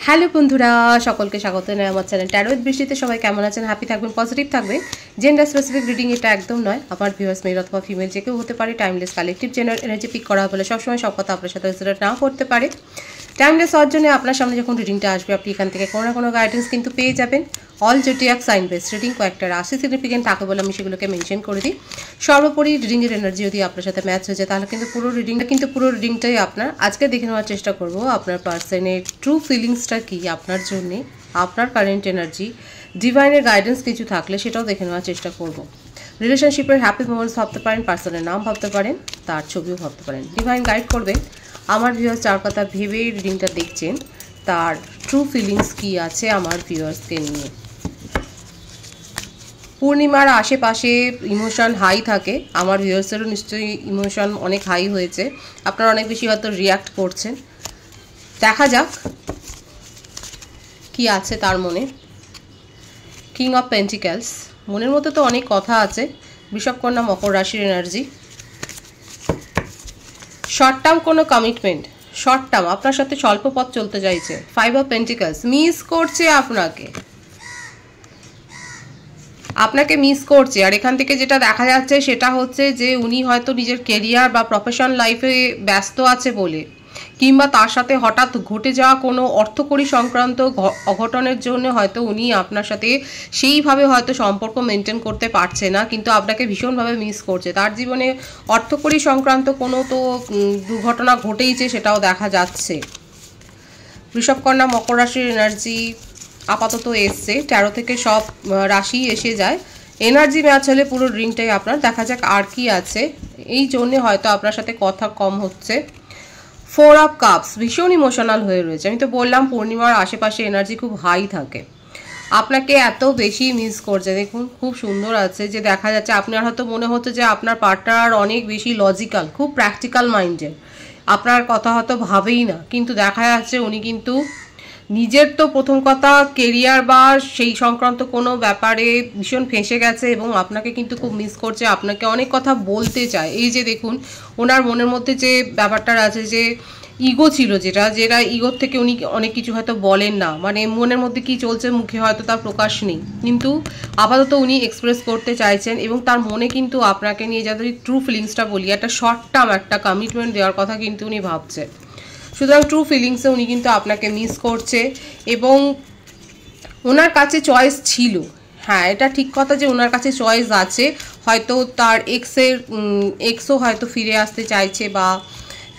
Hello বন্ধুরা, সকলকে স্বাগত জানাই আমার চ্যানেল ট্যারো উইথ বৃষ্টিতে। সবাই কেমন আছেন? হ্যাপি থাকবেন, পজিটিভ থাকবেন। জেন্ডার স্পেসিফিক রিডিং এটা একদম নয়। আমার ভিউয়ার্স মেল অথবা ফিমেল যে কেউ হতে পারে। Timeless collective general energy pick করা বলে সবসময় সব কথা আপনার সাথে রেজোনেট নাও করতে পারে। টাইমলেস হওয়ার জন্য আপনার সামনে যখন রিডিংটা আসবে আপনি এখান থেকে কোনো না কোনো গাইডেন্স কিন্তু পেয়ে যাবেন। All zodiac sign base reading, কয়েকটা রাশি সিগনিফিকেন্ট থাকে বলে আমি সেগুলোকে মেনশন করে দিই। সর্বোপরি রিডিংয়ের এনার্জি যদি আপনার সাথে ম্যাচ হয়ে যায় তাহলে কিন্তু পুরো রিডিংটাই আপনার। আজকে দেখে নেওয়ার চেষ্টা করব আপনার পার্সনের ট্রু ফিলিংসটা কি আপনার জন্যে, আপনার কারেন্ট এনার্জি, ডিভাইনের গাইডেন্স কিছু থাকলে সেটাও দেখে নেওয়ার চেষ্টা করব। রিলেশনশিপের হ্যাপি মোমেন্টস ভাবতে পারেন, পার্সনের নাম ভাবতে পারেন, তার ছবিও ভাবতে পারেন। ডিভাইন গাইড করবেন আমার ভিউয়ার্স যার কথা ভেবে রিডিংটা দেখছেন তার ট্রু ফিলিংস কি আছে আমার ভিউয়ার্সকে নিয়ে। পূর্ণিমার আশেপাশে ইমোশন হাই থাকে, আমার ভিউয়ার্সেরও নিশ্চয়ই ইমোশন অনেক হাই হয়েছে, আপনারা অনেক বেশি হয়তো রিয়াক্ট করছেন। দেখা যাক কি আছে তার মনে। কিং অফ পেন্টিক্যালস, মনের মধ্যে তো অনেক কথা আছে। বৃষভ কন্যা মকর রাশির এনার্জি। শর্ট টার্ম কোনো কমিটমেন্ট, শর্ট টার্ম আপনার সাথে স্বল্প পথ চলতে চাইছে। ফাইভ অফ পেন্টিক্যালস, মিস করছে আপনাকে মিস করছে। আর এখান থেকে যেটা দেখা যাচ্ছে সেটা হচ্ছে যে উনি হয়তো নিজের কেরিয়ার বা প্রফেশনাল লাইফে ব্যস্ত আছে বলে, কিংবা তার সাথে হঠাৎ ঘটে যাওয়া কোনো অর্থকরী সংক্রান্ত অঘটনের জন্য হয়তো উনি আপনার সাথে সেইভাবে হয়তো সম্পর্ক মেনটেন করতে পারছে না, কিন্তু আপনাকে ভীষণভাবে মিস করছে। তার জীবনে অর্থকরী সংক্রান্ত কোনো তো দুর্ঘটনা ঘটেইছে, সেটাও দেখা যাচ্ছে। বৃষভ কন্যা মকর রাশির এনার্জি আপাতত এসছে। 13 থেকে সব রাশি এসে যায়। এনার্জি ম্যাচ হলে পুরো রিডিংটাই আপনার। দেখা যাক আর কি আছে। এই জন্যে হয়তো আপনার সাথে কথা কম হচ্ছে। 4 অফ কাপস, ভীষণ ইমোশনাল হয়ে রয়েছে। আমি তো বললাম পূর্ণিমার আশেপাশে এনার্জি খুব হাই থাকে, আপনাকে এত বেশি মিস করছে। দেখুন খুব সুন্দর আছে যে দেখা যাচ্ছে আপনার হয়তো মনে হচ্ছে যে আপনার পার্টনার অনেক বেশি লজিক্যাল, খুব প্র্যাকটিক্যাল মাইন্ডের, আপনার কথা হয়তো ভাবেই না, কিন্তু দেখা যাচ্ছে উনি কিন্তু নিজের তো প্রথম কথা কেরিয়ার বা সেই সংক্রান্ত কোনো ব্যাপারে ভীষণ ফেঁসে গেছে এবং আপনাকে কিন্তু খুব মিস করছে, আপনাকে অনেক কথা বলতে চায়। এই যে দেখুন ওনার মনের মধ্যে যে ব্যাপারটা আছে, যে ইগো ছিল, যেটা ইগোর থেকে উনি অনেক কিছু হয়তো বলেন না, মানে মনের মধ্যে কি চলছে মুখে হয়তো তার প্রকাশ নেই, কিন্তু আপাতত উনি এক্সপ্রেস করতে চাইছেন এবং তার মনে কিন্তু আপনাকে নিয়ে যাদের ট্রু ফিলিংসটা বলি, একটা শর্ট টার্ম একটা কমিটমেন্ট দেওয়ার কথা কিন্তু উনি ভাবছে। সুতরাং ট্রু ফিলিংসে উনি কিন্তু আপনাকে মিস করছে এবং ওনার কাছে চয়েস ছিল। হ্যাঁ, এটা ঠিক কথা যে ওনার কাছে চয়েস আছে, হয়তো তার এক্সও হয়তো ফিরে আসতে চাইছে বা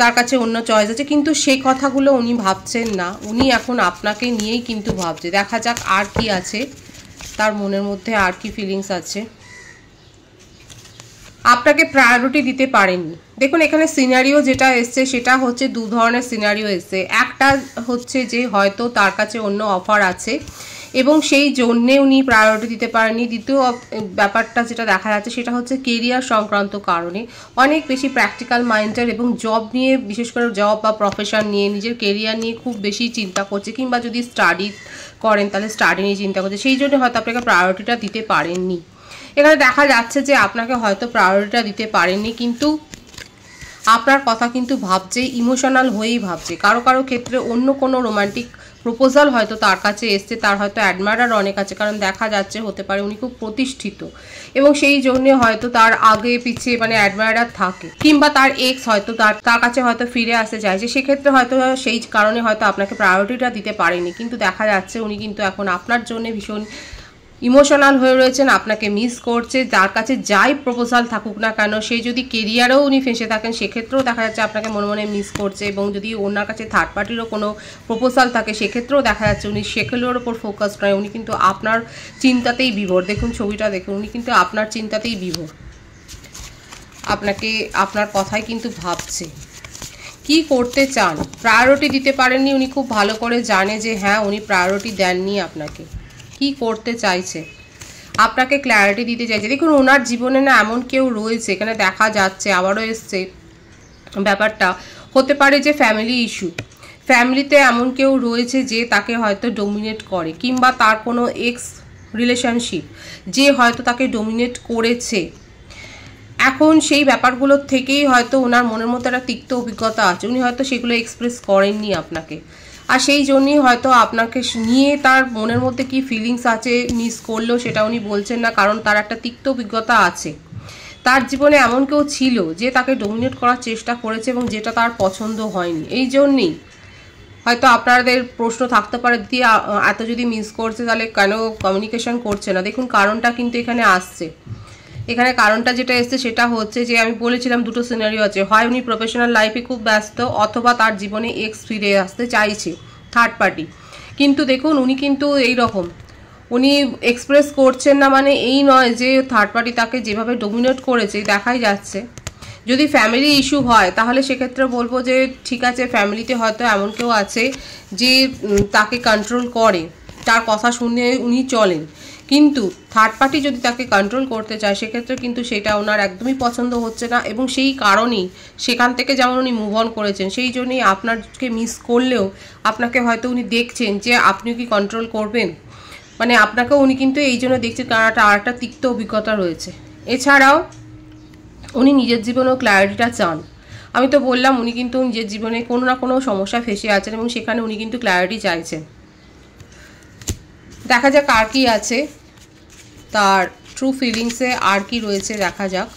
তার কাছে অন্য চয়েস আছে, কিন্তু সেই কথাগুলো উনি ভাবছেন না। উনি এখন আপনাকে নিয়েই কিন্তু ভাবছে। দেখা যাক আর কি আছে তার মনের মধ্যে, আর কি ফিলিংস আছে। আপনাকে প্রায়োরিটি দিতে পারেননি। দেখুন এখানে সিনারিও যেটা এসছে সেটা হচ্ছে দু ধরনের সিনারিও এসছে। একটা হচ্ছে যে হয়তো তার কাছে অন্য অফার আছে এবং সেই জন্যে উনি প্রায়োরিটি দিতে পারেননি। দ্বিতীয় ব্যাপারটা যেটা দেখা যাচ্ছে সেটা হচ্ছে কেরিয়ার সংক্রান্ত কারণে অনেক বেশি প্র্যাকটিক্যাল মাইন্ডের এবং জব নিয়ে, বিশেষ করে জব বা প্রফেশন নিয়ে, নিজের কেরিয়ার নিয়ে খুব বেশি চিন্তা করছে, কিংবা যদি স্টাডি করেন তাহলে স্টাডি নিয়ে চিন্তা করছে, সেই জন্য হয়তো আপনাকে প্রায়োরিটিটা দিতে পারেননি। এখানে দেখা যাচ্ছে যে আপনাকে হয়তো প্রায়োরিটিটা দিতে পারেননি, কিন্তু আপনার কথা কিন্তু ভাবছে, ইমোশনাল হয়েই ভাবছে। কারো কারো ক্ষেত্রে অন্য কোনো রোমান্টিক প্রপোজাল হয়তো তার কাছে এসছে, তার হয়তো অ্যাডমায়ার অনেক আছে, কারণ দেখা যাচ্ছে হতে পারে উনি খুব প্রতিষ্ঠিত এবং সেই জন্য হয়তো তার আগে পিছিয়ে মানে অ্যাডমায়ার থাকে, কিংবা তার এক্স হয়তো তার কাছে হয়তো ফিরে আসতে চাইছে, সেক্ষেত্রে হয়তো সেই কারণে হয়তো আপনাকে প্রায়োরিটিটা দিতে পারেনি। কিন্তু দেখা যাচ্ছে উনি কিন্তু এখন আপনার জন্য ভীষণ ইমোশনাল হয়ে রয়েছেন, আপনাকে মিস করছে। যার কাছে যাই প্রপোজাল থাকুক না কেন, সেই যদি কেরিয়ারেও উনি ফেঁসে থাকেন সেক্ষেত্রেও দেখা যাচ্ছে আপনাকে মনে মনে মিস করছে, এবং যদি ওনার কাছে থার্ড পার্টিরও কোনো প্রপোজাল থাকে সেক্ষেত্রেও দেখা যাচ্ছে উনি সেগুলোর ওপর ফোকাস নয়, উনি কিন্তু আপনার চিন্তাতেই বিভোর। দেখুন ছবিটা দেখুন, উনি কিন্তু আপনার চিন্তাতেই বিভোর, আপনাকে আপনার কথাই কিন্তু ভাবছে। কি করতে চান, প্রায়োরিটি দিতে পারেননি, উনি খুব ভালো করে জানে যে হ্যাঁ উনি প্রায়োরিটি দেননি আপনাকে। কি করতে চাইছে, আপনাকে ক্ল্যারিটি দিতে চাইছে। দেখুন ওনার জীবনে না এমন কেউ রয়েছে, এখানে দেখা যাচ্ছে আবারও এসছে ব্যাপারটা, হতে পারে যে ফ্যামিলি ইস্যু, ফ্যামিলিতে এমন কেউ রয়েছে যে তাকে হয়তো ডোমিনেট করে, কিংবা তার কোনো এক্স রিলেশনশিপ যে হয়তো তাকে ডোমিনেট করেছে। এখন সেই ব্যাপারগুলোর থেকেই হয়তো ওনার মনের মধ্যে একটা তিক্ত অভিজ্ঞতা আছে, উনি হয়তো সেগুলো এক্সপ্রেস করেননি আপনাকে। আর সেই জন্যই হয়তো আপনাকে নিয়ে তার মনের মধ্যে কি ফিলিংস আছে মিস করলেও সেটা উনি বলছেন না, কারণ তার একটা তিক্ত অভিজ্ঞতা আছে। তার জীবনে এমন কেউ ছিল যে তাকে ডমিনেট করার চেষ্টা করেছে এবং যেটা তার পছন্দ হয়নি। এই জন্যই হয়তো আপনাদের প্রশ্ন থাকতে পারে, দিয়ে এত যদি মিস করছে তাহলে কেন কমিউনিকেশন করছে না। দেখুন কারণটা কিন্তু এখানে আসছে। এখানে কারণটা যেটা এসছে সেটা হচ্ছে যে আমি বলেছিলাম দুটো সিনারিও আছে, হয় উনি প্রফেশনাল লাইফে খুব ব্যস্ত অথবা তার জীবনে এক্স ফিরে আসতে চাইছে, থার্ড পার্টি। কিন্তু দেখুন উনি কিন্তু এই রকম উনি এক্সপ্রেস করছেন না, মানে এই নয় যে থার্ড পার্টি তাকে যেভাবে ডমিনেট করেছে দেখাই যাচ্ছে। যদি ফ্যামিলি ইস্যু হয় তাহলে সেক্ষেত্রে বলবো যে ঠিক আছে, ফ্যামিলিতে হয়তো এমন কেউ আছে যে তাকে কন্ট্রোল করে, তার কথা শুনে উনি চলেন। কিন্তু থার্ড পার্টি যদি তাকে কন্ট্রোল করতে চায় সেক্ষেত্রে কিন্তু সেটা ওনার একদমই পছন্দ হচ্ছে না, এবং সেই কারণেই সেখান থেকে যেমন উনি মুভ অন করেছেন, সেই জন্যই আপনাকে মিস করলেও আপনাকে হয়তো উনি দেখছেন যে আপনিও কি কন্ট্রোল করবেন, মানে আপনাকেও উনি কিন্তু এই জন্য দেখছেন কারণ আর একটা তিক্ত অভিজ্ঞতা রয়েছে। এছাড়াও উনি নিজের জীবনেও ক্ল্যারিটিটা চান। আমি তো বললাম উনি কিন্তু নিজের জীবনে কোনো না কোনো সমস্যা ফেসে আছেন এবং সেখানে উনি কিন্তু ক্ল্যারিটি চাইছেন। দেখা যাক আর কি আছে তার ট্রু ফিলিংসে, আর কি রয়েছে দেখা যাক।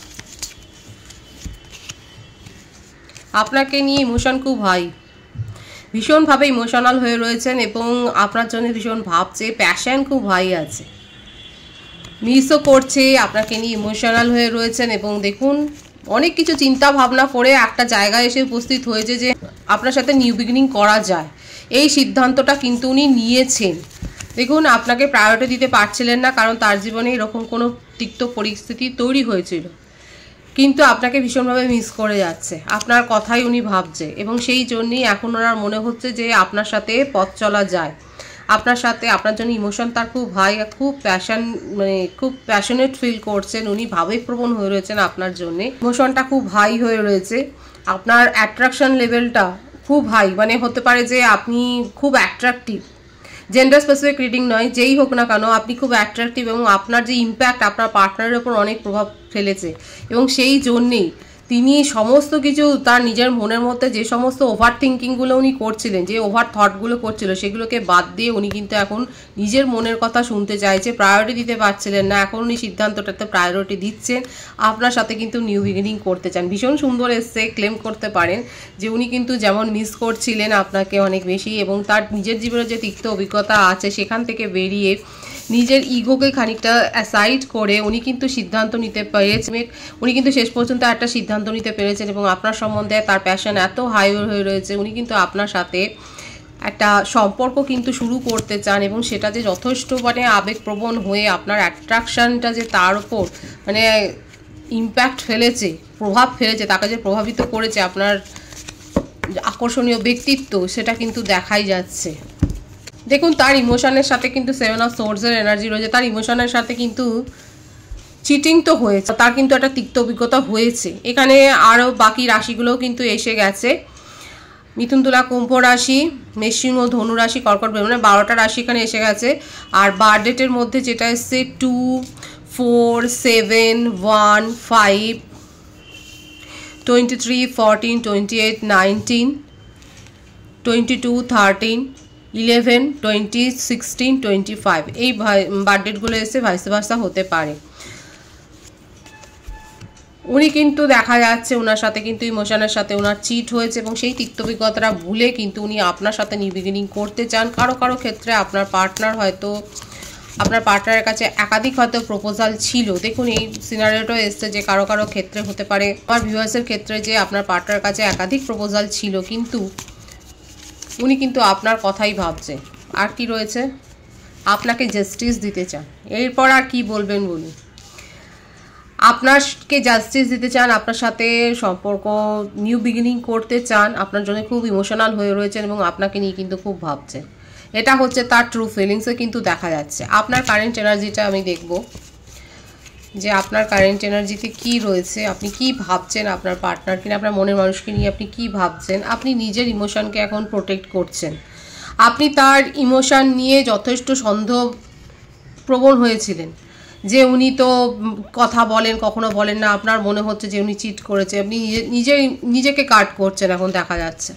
আপনাকে নিয়ে ইমোশন খুব হাই, ভীষণভাবে ইমোশনাল হয়ে রয়েছেন এবং আপনার জন্য ভীষণ ভাবছে, প্যাশন খুব হাই আছে, মিসও করছে, আপনাকে নিয়ে ইমোশনাল হয়ে রয়েছেন। এবং দেখুন অনেক কিছু চিন্তা ভাবনা করে একটা জায়গায় এসে উপস্থিত হয়েছে যে আপনার সাথে নিউ বিগিনিং করা যায়, এই সিদ্ধান্তটা কিন্তু উনি নিয়েছেন। দেখুন আপনাকে প্রায়োরিটি দিতে পারছিলেন না কারণ তার জীবনে এরকম কোনো তিক্ত পরিস্থিতি তৈরি হয়েছিল, কিন্তু আপনাকে ভীষণভাবে মিস করে যাচ্ছে, আপনার কথাই উনি ভাবছে এবং সেই জন্যই এখন ওনার মনে হচ্ছে যে আপনার সাথে পথ চলা যায়, আপনার সাথে আপনার জন্য ইমোশন তার খুব হাই, খুব প্যাশন, মানে খুব প্যাশনেট ফিল করছেন, উনি ভাবেপ্রবণ হয়ে রয়েছেন আপনার জন্য, ইমোশনটা খুব হাই হয়ে রয়েছে, আপনার অ্যাট্রাকশন লেভেলটা খুব হাই, মানে হতে পারে যে আপনি খুব অ্যাট্রাকটিভ, জেন্ডার স্পেসিফিক রিডিং নয়, যেই হোক না কেন আপনি খুব অ্যাট্রাকটিভ এবং আপনার যে ইম্প্যাক্ট আপনার পার্টনারের ওপর অনেক প্রভাব ফেলেছে এবং সেই জন্যেই তিনি সমস্ত কিছু তার নিজের মনের মধ্যে যে সমস্ত ওভার থিঙ্কিংগুলো উনি করছিলেন, যে ওভার থটগুলো করছিল সেগুলোকে বাদ দিয়ে উনি কিন্তু এখন নিজের মনের কথা শুনতে চাইছে, প্রায়োরিটি দিতে পারছিলেন না, এখন উনি সিদ্ধান্তটাতে প্রায়োরিটি দিচ্ছেন, আপনার সাথে কিন্তু নিউ বিগিনিং করতে চান। ভীষণ সুন্দর এসছে, ক্লেম করতে পারেন যে উনি কিন্তু যেমন মিস করছিলেন আপনাকে অনেক বেশি এবং তার নিজের জীবনের যে তিক্ত অভিজ্ঞতা আছে সেখান থেকে বেরিয়ে নিজের ইগোকে খানিকটা অ্যাসাইড করে উনি কিন্তু সিদ্ধান্ত নিতে পেরেছেন, উনি কিন্তু শেষ পর্যন্ত একটা সিদ্ধান্ত নিতে পেরেছেন এবং আপনার সম্বন্ধে তার প্যাশন এত হাই হয়ে রয়েছে, উনি কিন্তু আপনার সাথে একটা সম্পর্ক কিন্তু শুরু করতে চান এবং সেটা যে যথেষ্ট মানে আবেগপ্রবণ হয়ে আপনার অ্যাট্রাকশনটা যে তার উপর মানে ইম্প্যাক্ট ফেলেছে, প্রভাব ফেলেছে, তাকে যে প্রভাবিত করেছে আপনার আকর্ষণীয় ব্যক্তিত্ব, সেটা কিন্তু দেখাই যাচ্ছে। দেখুন তার ইমোশনের সাথে কিন্তু 7 অফ সোর্ডসের এনার্জি রয়েছে, তার ইমোশনের সাথে কিন্তু চিটিং তো হয়েছে, তার কিন্তু একটা তিক্ত অভিজ্ঞতা হয়েছে। এখানে আরও বাকি রাশিগুলোও কিন্তু এসে গেছে, মিথুন, তুলা, কুম্ভ রাশি, মেষ, ধনু রাশি, কর্কট, মানে 12টা রাশি এখানে এসে গেছে। আর বার্থডেটের মধ্যে যেটা এসছে 2, 4, 7, 1, 5, 23, 14, 28, 19, 22, 13, 11, 20, 16, 25 এই বার্থডেটগুলো এসে ভাইস ভার্সা হতে পারে। উনি কিন্তু দেখা যাচ্ছে ওনার সাথে কিন্তু ইমোশনের সাথে ওনার চিট হয়েছে এবং সেই তিক্ত অভিজ্ঞতাটা ভুলে কিন্তু উনি আপনার সাথে নিউ বিগিনিং করতে চান। কারো কারো ক্ষেত্রে আপনার পার্টনার হয়তো আপনার পার্টনারের কাছে একাধিক হয়তো প্রপোজাল ছিল। দেখুন এই সিনারিওটা এসছে যে কারো কারো ক্ষেত্রে হতে পারে আমার ভিউয়ার্সের ক্ষেত্রে যে আপনার পার্টনারের কাছে একাধিক প্রপোজাল ছিল, কিন্তু উনি কিন্তু আপনার কথাই ভাবছে। আর কি রয়েছে, আপনাকে জাস্টিস দিতে চান। এরপর আর কি বলবেন বলুন, আপনাকে জাস্টিস দিতে চান, আপনার সাথে সম্পর্ক নিউ বিগিনিং করতে চান, আপনার জন্য খুব ইমোশনাল হয়ে রয়েছেন এবং আপনাকে নিয়ে কিন্তু খুব ভাবছে। এটা হচ্ছে তার ট্রু ফিলিংসে কিন্তু দেখা যাচ্ছে। আপনার কারেন্ট এনার্জিটা আমি দেখব যে আপনার কারেন্ট এনার্জিতে কি রয়েছে, আপনি কি ভাবছেন আপনার পার্টনার কিনা, আপনার মনের মানুষকে নিয়ে আপনি কি ভাবছেন। আপনি নিজের ইমোশনকে এখন প্রোটেক্ট করছেন, আপনি তার ইমোশন নিয়ে যথেষ্ট সন্দেহপ্রবণ হয়েছিলেন যে উনি তো কথা বলেন কখনো বলেন না, আপনার মনে হচ্ছে যে উনি চিট করেছে, আপনি নিজেকে কাট করছেন এখন দেখা যাচ্ছে।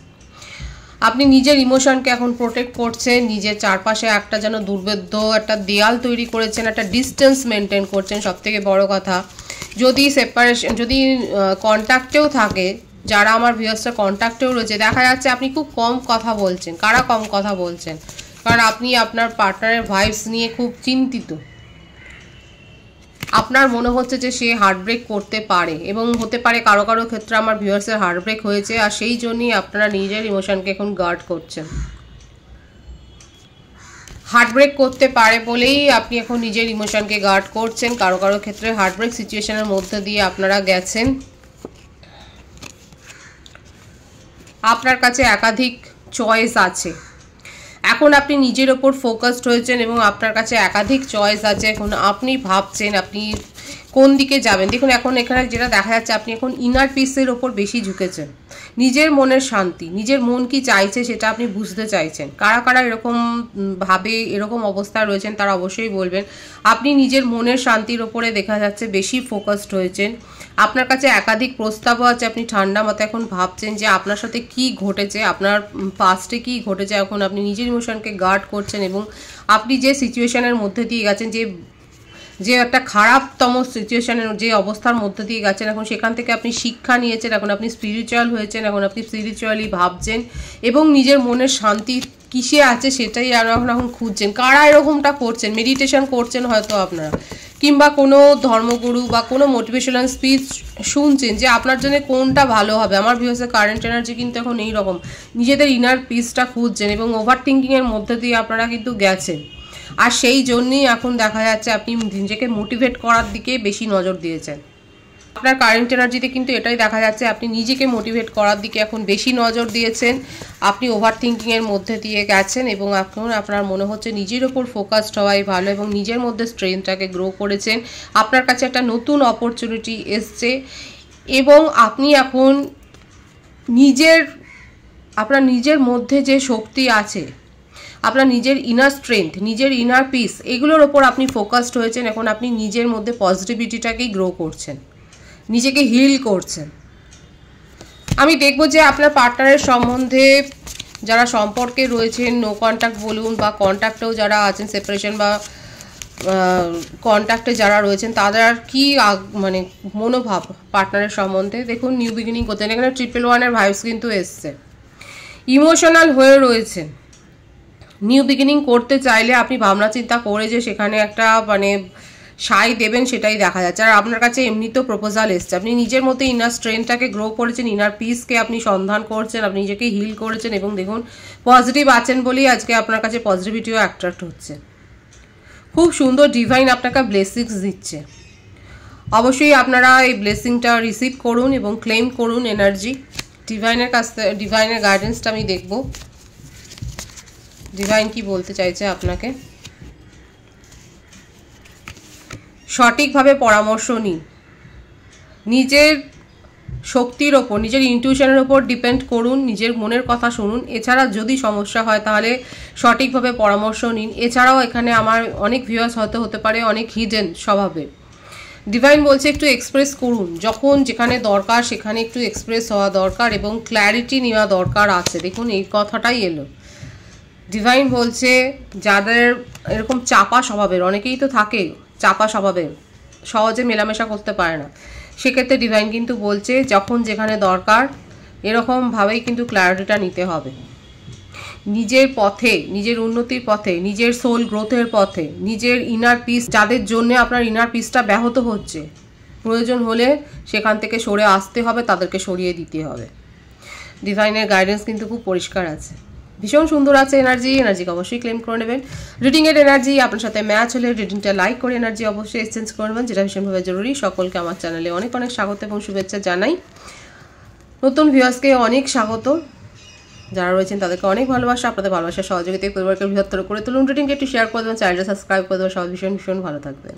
আপনি নিজের ইমোশনকে এখন প্রোটেক্ট করছেন, নিজের চারপাশে একটা যেন দুর্ভেদ্য একটা দেয়াল তৈরি করেছেন, একটা ডিস্টেন্স মেনটেন করছেন। সবথেকে বড় কথা, যদি সেপারেশন, যদি কন্ট্যাক্টেও থাকে, যারা আমার ভিউয়ার্সরা কন্ট্যাক্টেও রয়েছে, দেখা যাচ্ছে আপনি খুব কম কথা বলছেন। কারা কম কথা বলছেন? কারণ আপনি আপনার পার্টনারের ভাইবস নিয়ে খুব চিন্তিত। আপনার মনে হচ্ছে যে সে হার্টব্রেক করতে পারে, এবং হতে পারে কারো কারো ক্ষেত্রে আমার ভিউয়ার্সের হার্টব্রেক হয়েছে, আর সেই জন্যই আপনারা নিজের ইমোশনকে এখন গার্ড করছেন। হার্টব্রেক করতে পারে বলেই আপনি এখন নিজের ইমোশনকে গার্ড করছেন। কারো কারো ক্ষেত্রে হার্টব্রেক সিচুয়েশনের মধ্যে দিয়ে আপনারা গেছেন। আপনার কাছে একাধিক চয়েস আছে। এখন আপনি নিজের ওপর ফোকাসড হয়েছেন এবং আপনার কাছে একাধিক চয়েস আছে। এখন আপনি ভাবছেন আপনি কোন দিকে যাবেন। দেখুন, এখন এখানে যেটা দেখা যাচ্ছে, আপনি এখন ইনার পিসের ওপর বেশি ঝুঁকেছেন। নিজের মনের শান্তি, নিজের মন কি চাইছে সেটা আপনি বুঝতে চাইছেন। কারা কারা এরকম ভাবে, এরকম অবস্থায় রয়েছেন তারা অবশ্যই বলবেন। আপনি নিজের মনের শান্তির ওপরে দেখা যাচ্ছে বেশি ফোকাসড হয়েছেন। আপনার কাছে একাধিক প্রস্তাবও আছে। আপনি ঠান্ডা মাথায় এখন ভাবছেন যে আপনার সাথে কি ঘটেছে, আপনার পাস্টে কি ঘটেছে। এখন আপনি নিজের ইমোশনকে গার্ড করছেন এবং আপনি যে সিচুয়েশনের মধ্যে দিয়ে গেছেন, যে একটা খারাপতম সিচুয়েশনের যে অবস্থার মধ্যে দিয়ে গেছেন, এখন সেখান থেকে আপনি শিক্ষা নিয়েছেন। এখন আপনি স্পিরিচুয়াল হয়েছেন, এখন আপনি স্পিরিচুয়ালি ভাবছেন এবং নিজের মনের শান্তি কিসে আছে সেটাই এখন খুঁজছেন। কারা এরকমটা করছেন? মেডিটেশন করছেন হয়তো আপনারা, কিংবা কোনো ধর্মগুরু বা কোনো মোটিভেশনাল স্পিচ শুনছেন যে আপনার জন্য কোনটা ভালো হবে। আমার ভিউয়ার্সের কারেন্ট এনার্জি কিন্তু এখন এইরকম, নিজেদের ইনার পিসটা খুঁজছেন এবং ওভার থিঙ্কিংয়ের মধ্যে দিয়ে আপনারা কিন্তু গেছেন। আর সেই জন্যই এখন দেখা যাচ্ছে আপনি নিজেকে মোটিভেট করার দিকে বেশি নজর দিয়েছেন। আপনার কারেন্ট এনার্জিতে কিন্তু এটাই দেখা যাচ্ছে, আপনি নিজেকে মোটিভেট করার দিকে এখন বেশি নজর দিয়েছেন। আপনি ওভার থিঙ্কিংয়ের মধ্যে দিয়ে গেছেন এবং এখন আপনার মনে হচ্ছে নিজের ওপর ফোকাসড হওয়াই ভালো এবং নিজের মধ্যে স্ট্রেংথটাকে গ্রো করেছেন। আপনার কাছে একটা নতুন অপরচুনিটি এসছে এবং আপনি এখন আপনার নিজের মধ্যে যে শক্তি আছে, আপনার নিজের ইনার স্ট্রেংথ, নিজের ইনার পিস, এগুলোর ওপর আপনি ফোকাসড হয়েছেন। এখন আপনি নিজের মধ্যে পজিটিভিটিটাকেই গ্রো করছেন, নিজেকে হিল করছেন। আমি দেখব যে আপনার পার্টনারের সম্বন্ধে যারা সম্পর্কে রয়েছেন, নো কন্ট্যাক্ট বলুন বা কন্ট্যাক্টেও যারা আছেন, সেপারেশন বা কন্ট্যাক্টে যারা রয়েছেন, তাদের কি মানে মনোভাব পার্টনারের সম্বন্ধে। দেখুন, নিউ বিগিনিং করতেন, এখানে 111-এর ভাইবস কিন্তু এসছে। ইমোশনাল হয়ে রয়েছেন। নিউ বিগিনিং করতে চাইলে আপনি ভাবনা চিন্তা করে যে সেখানে একটা মানে সাই দেবেন, সেটাই দেখা যাচ্ছে। আর আপনার কাছে এমনিতেও প্রপোজাল এসছে। আপনি নিজের মধ্যে ইনার স্ট্রেংথটাকে গ্রো করেছেন, ইনার পিসকে আপনি সন্ধান করছেন, আপনি নিজেকে হিল করেছেন এবং দেখুন পজিটিভ আছেন বলেই আজকে আপনার কাছে পজিটিভিটিও অ্যাট্রাক্ট হচ্ছে। খুব সুন্দর ডিভাইন আপনাকে ব্লেসিংস দিচ্ছে। অবশ্যই আপনারা এই ব্লেসিংটা রিসিভ করুন এবং ক্লেম করুন এনার্জি। ডিভাইনের কাছ থেকে ডিভাইনের গাইডেন্সটা আমি দেখব, ডিভাইন কি বলতে চাইছে আপনাকে। সঠিকভাবে পরামর্শ নিন, নিজের শক্তির ওপর, নিজের ইনটিউশনের ওপর ডিপেন্ড করুন, নিজের মনের কথা শুনুন। এছাড়া যদি সমস্যা হয় তাহলে সঠিকভাবে পরামর্শ নিন। এছাড়াও এখানে আমার অনেক ভিউয়ার্স হতে পারে অনেক হিডেন স্বভাবে। ডিভাইন বলছে একটু এক্সপ্রেস করুন, যখন যেখানে দরকার সেখানে একটু এক্সপ্রেস হওয়া দরকার এবং ক্ল্যারিটি নেওয়া দরকার আছে। দেখুন, এই কথাটাই এলো। ডিভাইন বলছে যাদের এরকম চাপা স্বভাবের, অনেকেই তো থাকে চাপা স্বভাবের, সহজে মেলামেশা করতে পারে না, সেক্ষেত্রে ডিভাইন কিন্তু বলছে যখন যেখানে দরকার এরকমভাবেই কিন্তু ক্ল্যারিটিটা নিতে হবে। নিজের পথে, নিজের উন্নতির পথে, নিজের সোল গ্রোথের পথে, নিজের ইনার পিস, যাদের জন্য আপনার ইনার পিসটা ব্যাহত হচ্ছে, প্রয়োজন হলে সেখান থেকে সরে আসতে হবে, তাদেরকে সরিয়ে দিতে হবে। ডিভাইনের গাইডেন্স কিন্তু খুব পরিষ্কার আছে, ভীষণ সুন্দর আছে এনার্জিকে অবশ্যই ক্লেম করে নেবেন। রিডিংয়ের এনার্জি আপনার সাথে ম্যাচ হলে রিডিংটা লাইক করে এনার্জি অবশ্যই এক্সচেঞ্জ করে নেবেন, যেটা ভীষণভাবে জরুরি। সকলকে আমার চ্যানেলে অনেক অনেক স্বাগত এবং শুভেচ্ছা জানাই। নতুন ভিউয়ার্সকে অনেক স্বাগত, যারা রয়েছেন তাদেরকে অনেক ভালোবাসা। আপনাদের ভালোবাসার সহযোগিতায় পরিবারকে বৃহত্তর করে তুলুন। রিডিংকে একটু শেয়ার করে দেবেন, চ্যানেলটা সাবস্ক্রাইব করে দেবেন। সবাই ভীষণ ভীষণ ভালো থাকবেন।